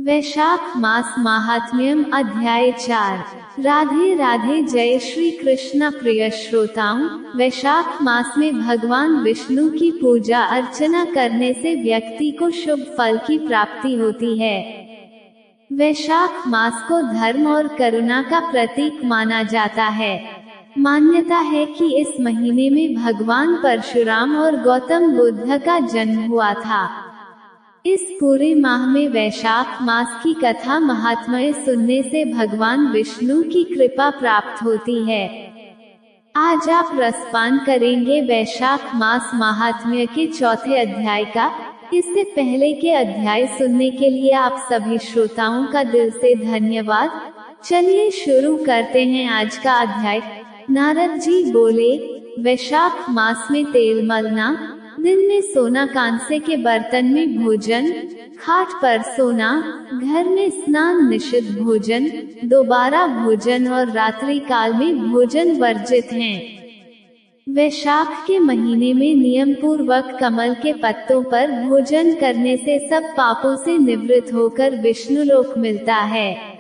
वैशाख मास महात्म्यम अध्याय 4। राधे राधे। जय श्री कृष्ण। प्रिय श्रोताओं, वैशाख मास में भगवान विष्णु की पूजा अर्चना करने से व्यक्ति को शुभ फल की प्राप्ति होती है। वैशाख मास को धर्म और करुणा का प्रतीक माना जाता है। मान्यता है कि इस महीने में भगवान परशुराम और गौतम बुद्ध का जन्म हुआ था। इस पूरे माह में वैशाख मास की कथा महात्म्य सुनने से भगवान विष्णु की कृपा प्राप्त होती है। आज आप रसपान करेंगे वैशाख मास महात्म्य के चौथे अध्याय का। इससे पहले के अध्याय सुनने के लिए आप सभी श्रोताओं का दिल से धन्यवाद। चलिए शुरू करते हैं आज का अध्याय। नारद जी बोले, वैशाख मास में तेल मलना, दिन में सोना, कांसे के बर्तन में भोजन, खाट पर सोना, घर में स्नान, निषिद्ध भोजन, दोबारा भोजन और रात्रि काल में भोजन वर्जित हैं। वैशाख के महीने में नियम पूर्वक कमल के पत्तों पर भोजन करने से सब पापों से निवृत्त होकर विष्णु लोक मिलता है।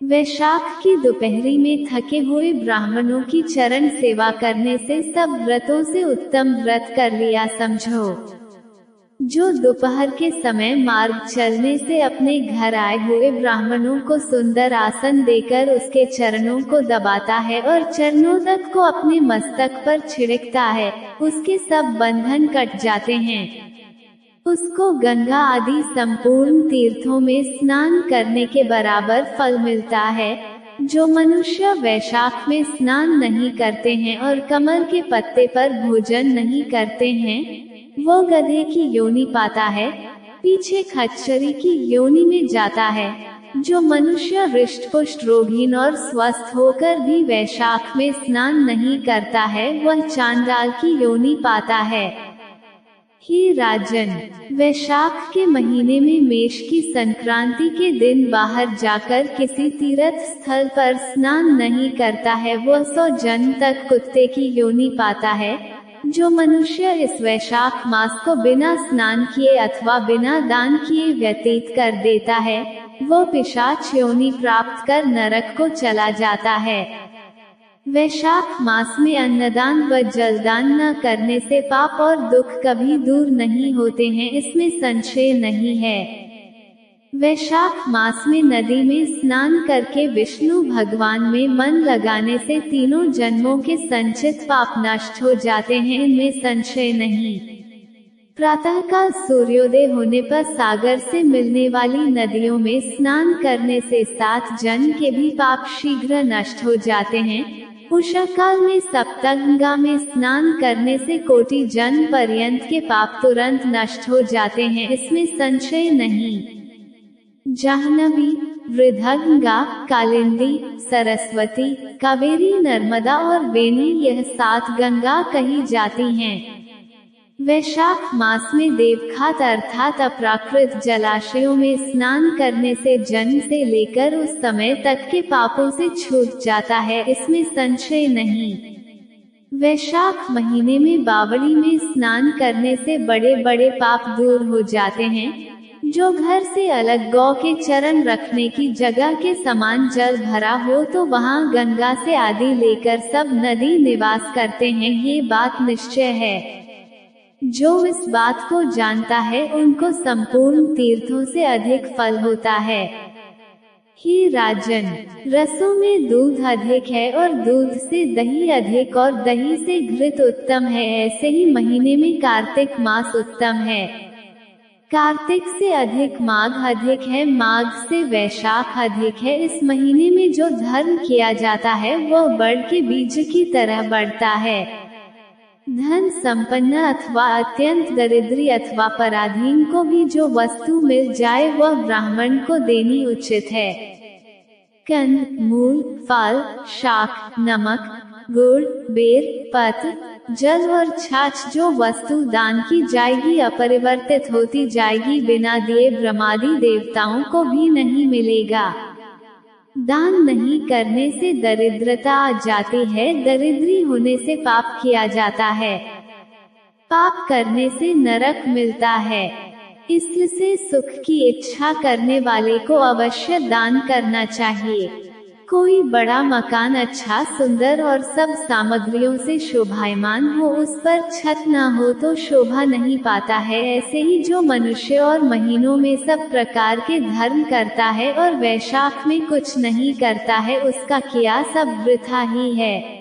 वैशाख की दोपहरी में थके हुए ब्राह्मणों की चरण सेवा करने से सब व्रतों से उत्तम व्रत कर लिया समझो। जो दोपहर के समय मार्ग चलने से अपने घर आए हुए ब्राह्मणों को सुंदर आसन देकर उसके चरणों को दबाता है और चरणों तक को अपने मस्तक पर छिड़कता है, उसके सब बंधन कट जाते हैं। उसको गंगा आदि संपूर्ण तीर्थों में स्नान करने के बराबर फल मिलता है। जो मनुष्य वैशाख में स्नान नहीं करते हैं और कमल के पत्ते पर भोजन नहीं करते हैं, वो गधे की योनि पाता है, पीछे खच्चरी की योनि में जाता है। जो मनुष्य हृष्ट पुष्ट रोगहीन और स्वस्थ होकर भी वैशाख में स्नान नहीं करता है, वह चांडाल की योनि पाता है। ही राजन, वैशाख के महीने में मेष की संक्रांति के दिन बाहर जाकर किसी तीर्थ स्थल पर स्नान नहीं करता है, वह 100 जन्म तक कुत्ते की योनि पाता है। जो मनुष्य इस वैशाख मास को बिना स्नान किए अथवा बिना दान किए व्यतीत कर देता है, वो पिशाच योनि प्राप्त कर नरक को चला जाता है। वैशाख मास में अन्नदान व जलदान न करने से पाप और दुख कभी दूर नहीं होते हैं, इसमें संशय नहीं है। वैशाख मास में नदी में स्नान करके विष्णु भगवान में मन लगाने से तीनों जन्मों के संचित पाप नष्ट हो जाते हैं, इनमें संशय नहीं। प्रातःकाल सूर्योदय होने पर सागर से मिलने वाली नदियों में स्नान करने से 7 जन्म के भी पाप शीघ्र नष्ट हो जाते हैं। उषा काल में सप्तगंगा में स्नान करने से कोटि जन्म पर्यंत के पाप तुरंत नष्ट हो जाते हैं, इसमें संशय नहीं। जाह्नवी, वृद्धगंगा, कालिंदी, सरस्वती, कावेरी, नर्मदा और वेणी, यह 7 गंगा कही जाती हैं। वैशाख मास में देवखात अर्थात अप्राकृत जलाशयों में स्नान करने से जन्म से लेकर उस समय तक के पापों से छूट जाता है, इसमें संशय नहीं। वैशाख महीने में बावड़ी में स्नान करने से बड़े बड़े पाप दूर हो जाते हैं। जो घर से अलग गौ के चरण रखने की जगह के समान जल भरा हो तो वहाँ गंगा से आदि लेकर सब नदी निवास करते हैं, ये बात निश्चय है। जो इस बात को जानता है उनको संपूर्ण तीर्थों से अधिक फल होता है। ही राजन, रसों में दूध अधिक है और दूध से दही अधिक और दही से घृत उत्तम है, ऐसे ही महीने में कार्तिक मास उत्तम है। कार्तिक से अधिक माघ अधिक है, माघ से वैशाख अधिक है। इस महीने में जो धर्म किया जाता है वह बड़ के बीज की तरह बढ़ता है। धन संपन्न अथवा अत्यंत दरिद्री अथवा पराधीन को भी जो वस्तु मिल जाए वह ब्राह्मण को देनी उचित है। कंद, मूल, फल, शाक, नमक, गुड़, बेर, पत्र, जल और छाछ जो वस्तु दान की जाएगी अपरिवर्तित होती जाएगी, बिना दिए ब्रह्मादि देवताओं को भी नहीं मिलेगा। दान नहीं करने से दरिद्रता आ जाती है, दरिद्री होने से पाप किया जाता है, पाप करने से नरक मिलता है। इससे सुख की इच्छा करने वाले को अवश्य दान करना चाहिए। कोई बड़ा मकान अच्छा सुंदर और सब सामग्रियों से शोभायमान हो, उस पर छत न हो तो शोभा नहीं पाता है। ऐसे ही जो मनुष्य और महीनों में सब प्रकार के धर्म करता है और वैशाख में कुछ नहीं करता है, उसका किया सब वृथा ही है।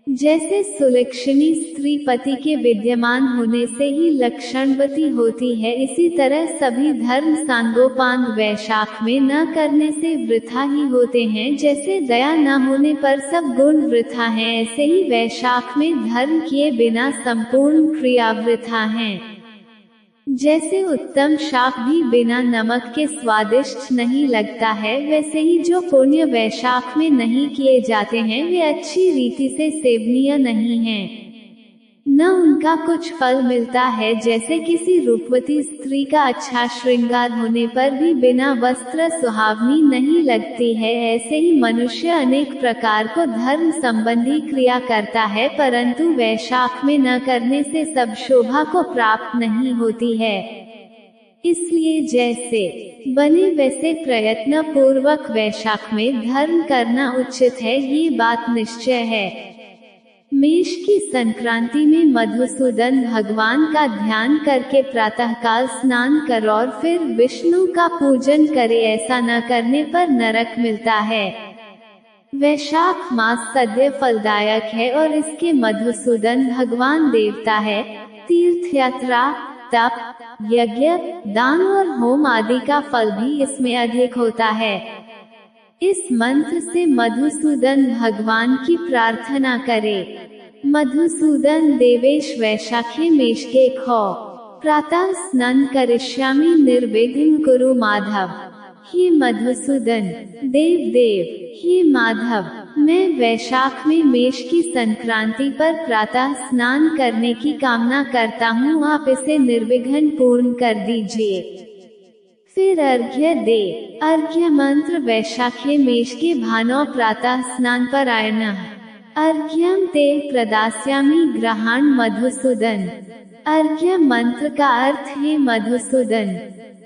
जैसे सुलक्षणी स्त्री पति के विद्यमान होने से ही लक्षणवती होती है, इसी तरह सभी धर्म सांगोपांग वैशाख में न करने से वृथा ही होते हैं। जैसे दया न होने पर सब गुण वृथा हैं, ऐसे ही वैशाख में धर्म किए बिना संपूर्ण क्रिया वृथा हैं। जैसे उत्तम शाक भी बिना नमक के स्वादिष्ट नहीं लगता है, वैसे ही जो पुण्य वैशाख में नहीं किए जाते हैं वे अच्छी रीति से सेवनीय नहीं हैं, न उनका कुछ फल मिलता है। जैसे किसी रूपवती स्त्री का अच्छा श्रृंगार होने पर भी बिना वस्त्र सुहावनी नहीं लगती है, ऐसे ही मनुष्य अनेक प्रकार को धर्म संबंधी क्रिया करता है, परंतु वैशाख में न करने से सब शोभा को प्राप्त नहीं होती है। इसलिए जैसे बने वैसे प्रयत्न पूर्वक वैशाख में धर्म करना उचित है, ये बात निश्चय है। मेष की संक्रांति में मधुसूदन भगवान का ध्यान करके प्रातःकाल स्नान कर और फिर विष्णु का पूजन करे, ऐसा न करने पर नरक मिलता है। वैशाख मास सद्य फलदायक है और इसके मधुसूदन भगवान देवता है। तीर्थ यात्रा, तप, यज्ञ, दान और होम आदि का फल भी इसमें अधिक होता है। इस मंत्र से मधुसूदन भगवान की प्रार्थना करे। मधुसूदन देवेश वैशाखे मेष के खो प्रातः स्नान करिष्यामि निर्विघ्नं कुरु माधव। हे मधुसूदन देव, हे माधव, मैं वैशाख में मेष की संक्रांति पर प्रातः स्नान करने की कामना करता हूँ, आप इसे निर्विघ्न पूर्ण कर दीजिए। फिर अर्घ्य दे। अर्घ्य मंत्र वैशाखे मेष के भानौ प्रातः स्नान परायण अर्घ्यम ते प्रदास्यामि ग्रहाण मधुसूदन। अर्घ्य मंत्र का अर्थ है मधुसूदन,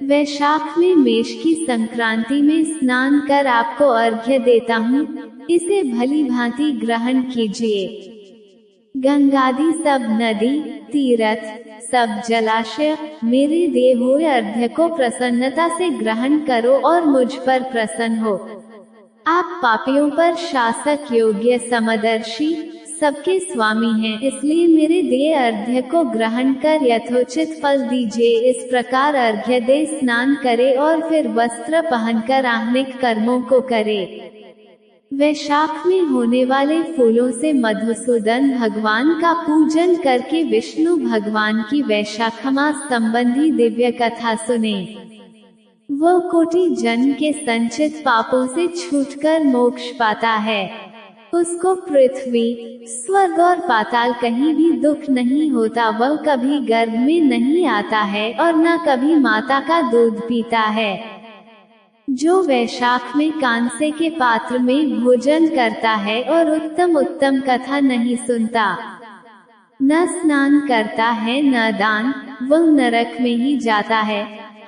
वैशाख में मेष की संक्रांति में स्नान कर आपको अर्घ्य देता हूँ, इसे भली भांति ग्रहण कीजिए। गंगादि सब नदी तीर्थ सब जलाशय मेरे दिए हुए अर्घ्य को प्रसन्नता से ग्रहण करो और मुझ पर प्रसन्न हो। आप पापियों पर शासक योग्य समदर्शी सबके स्वामी हैं, इसलिए मेरे दिए अर्घ्य को ग्रहण कर यथोचित फल दीजिए। इस प्रकार अर्घ्य दे स्नान करे और फिर वस्त्र पहनकर आह्निक कर्मों को करे। वैशाख में होने वाले फूलों से मधुसूदन भगवान का पूजन करके विष्णु भगवान की वैशाख मास संबंधी दिव्य कथा सुने। वह कोटि जन्म के संचित पापों से छूटकर मोक्ष पाता है। उसको पृथ्वी, स्वर्ग और पाताल कहीं भी दुख नहीं होता। वह कभी गर्भ में नहीं आता है और न कभी माता का दूध पीता है। जो वैशाख में कांसे के पात्र में भोजन करता है और उत्तम उत्तम कथा नहीं सुनता, न स्नान करता है न दान, वह नरक में ही जाता है।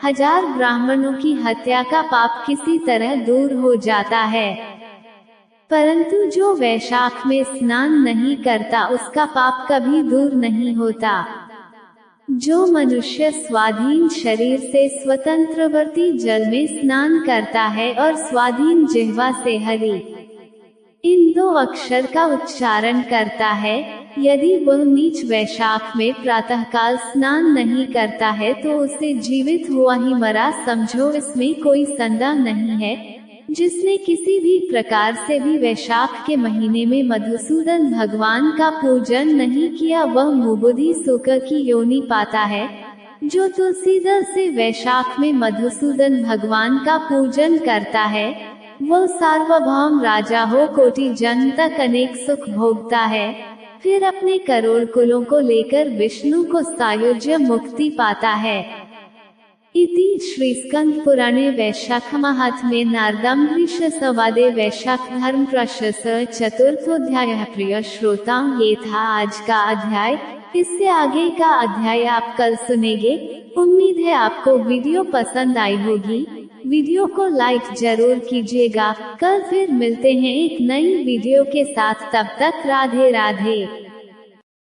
1000 ब्राह्मणों की हत्या का पाप किसी तरह दूर हो जाता है, परंतु जो वैशाख में स्नान नहीं करता उसका पाप कभी दूर नहीं होता। जो मनुष्य स्वाधीन शरीर से स्वतंत्रवर्ती जल में स्नान करता है और स्वाधीन जिह्वा से हरि इन 2 अक्षर का उच्चारण करता है, यदि वह नीच वैशाख में प्रातःकाल स्नान नहीं करता है तो उसे जीवित हुआ ही मरा समझो, इसमें कोई संदेह नहीं है। जिसने किसी भी प्रकार से भी वैशाख के महीने में मधुसूदन भगवान का पूजन नहीं किया वह मुबुद्धि सुख की योनि पाता है। जो तुलसीदास से वैशाख में मधुसूदन भगवान का पूजन करता है वह सार्वभौम राजा हो कोटि जन्म तक अनेक सुख भोगता है, फिर अपने करोड़ कुलों को लेकर विष्णु को सायुज्य मुक्ति पाता है। इति श्री स्कंद पुराणे वैशाख महात्म्ये नारदाम्बरीश संवादे वैशाख धर्म प्रशस्त चतुर्थोध्याय। प्रिय श्रोताओं, ये था आज का अध्याय। इससे आगे का अध्याय आप कल सुनेंगे। उम्मीद है आपको वीडियो पसंद आई होगी। वीडियो को लाइक जरूर कीजिएगा। कल फिर मिलते हैं एक नई वीडियो के साथ, तब तक राधे राधे।